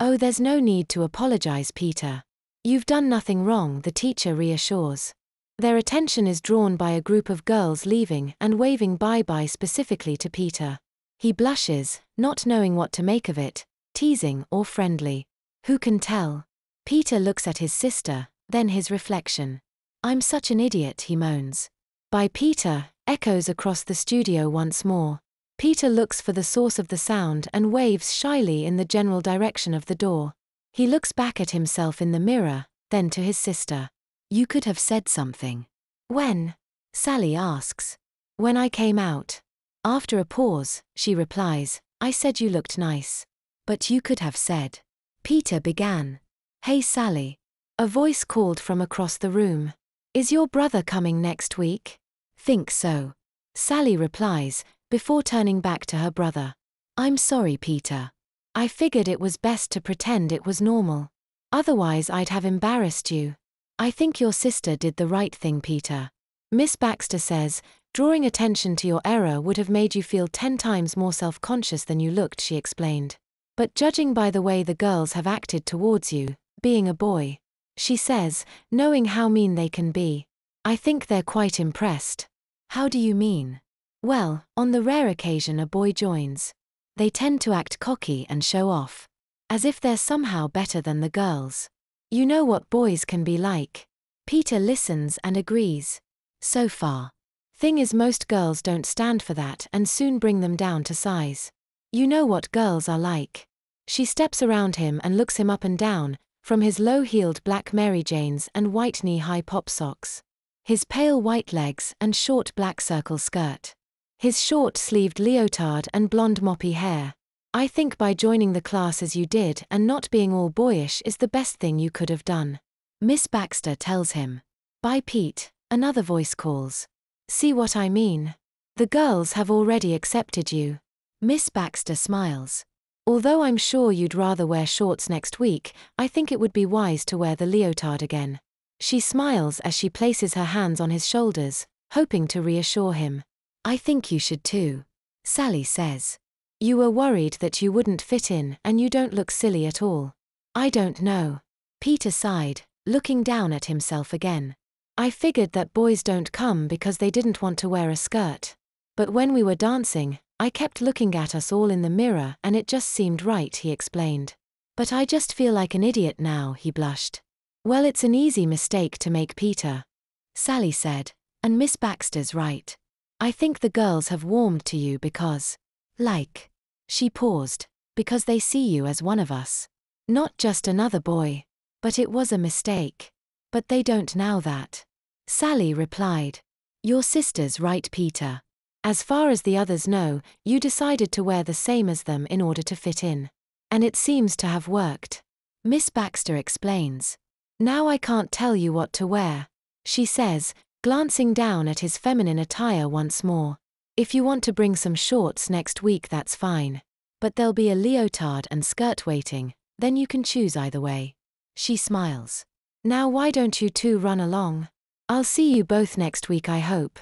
Oh, there's no need to apologize, Peter. You've done nothing wrong, the teacher reassures. Their attention is drawn by a group of girls leaving and waving bye-bye specifically to Peter. He blushes, not knowing what to make of it, teasing or friendly. Who can tell? Peter looks at his sister, then his reflection. I'm such an idiot, he moans. By Peter echoes across the studio once more. Peter looks for the source of the sound and waves shyly in the general direction of the door. He looks back at himself in the mirror, then to his sister. You could have said something. When? Sally asks. When I came out. After a pause, she replies, I said you looked nice. But you could have said. Peter began. Hey Sally. A voice called from across the room. Is your brother coming next week? Think so. Sally replies, before turning back to her brother. I'm sorry, Peter. I figured it was best to pretend it was normal. Otherwise I'd have embarrassed you. I think your sister did the right thing, Peter. Miss Baxter says, drawing attention to your error would have made you feel 10 times more self-conscious than you looked, she explained. But judging by the way the girls have acted towards you, being a boy, she says, knowing how mean they can be, I think they're quite impressed. How do you mean? Well, on the rare occasion a boy joins, they tend to act cocky and show off. As if they're somehow better than the girls. You know what boys can be like. Peter listens and agrees. So far. Thing is, most girls don't stand for that and soon bring them down to size. You know what girls are like. She steps around him and looks him up and down, from his low-heeled black Mary Janes and white knee-high pop socks. His pale white legs and short black circle skirt. His short-sleeved leotard and blonde moppy hair. I think by joining the class as you did and not being all boyish is the best thing you could have done. Miss Baxter tells him. Bye, Pete, another voice calls. See what I mean? The girls have already accepted you. Miss Baxter smiles. Although I'm sure you'd rather wear shorts next week, I think it would be wise to wear the leotard again. She smiles as she places her hands on his shoulders, hoping to reassure him. I think you should too. Sally says. You were worried that you wouldn't fit in and you don't look silly at all. I don't know. Peter sighed, looking down at himself again. I figured that boys don't come because they didn't want to wear a skirt. But when we were dancing, I kept looking at us all in the mirror and it just seemed right, he explained. But I just feel like an idiot now, he blushed. Well, it's an easy mistake to make, Peter. Sally said, and Miss Baxter's right. I think the girls have warmed to you because, she paused, because they see you as one of us. Not just another boy. But it was a mistake. But they don't now that. Sally replied. Your sister's right, Peter. As far as the others know, you decided to wear the same as them in order to fit in. And it seems to have worked. Miss Baxter explains. Now I can't tell you what to wear, she says, glancing down at his feminine attire once more. If you want to bring some shorts next week, that's fine. But there'll be a leotard and skirt waiting, then you can choose either way. She smiles. Now why don't you two run along? I'll see you both next week, I hope.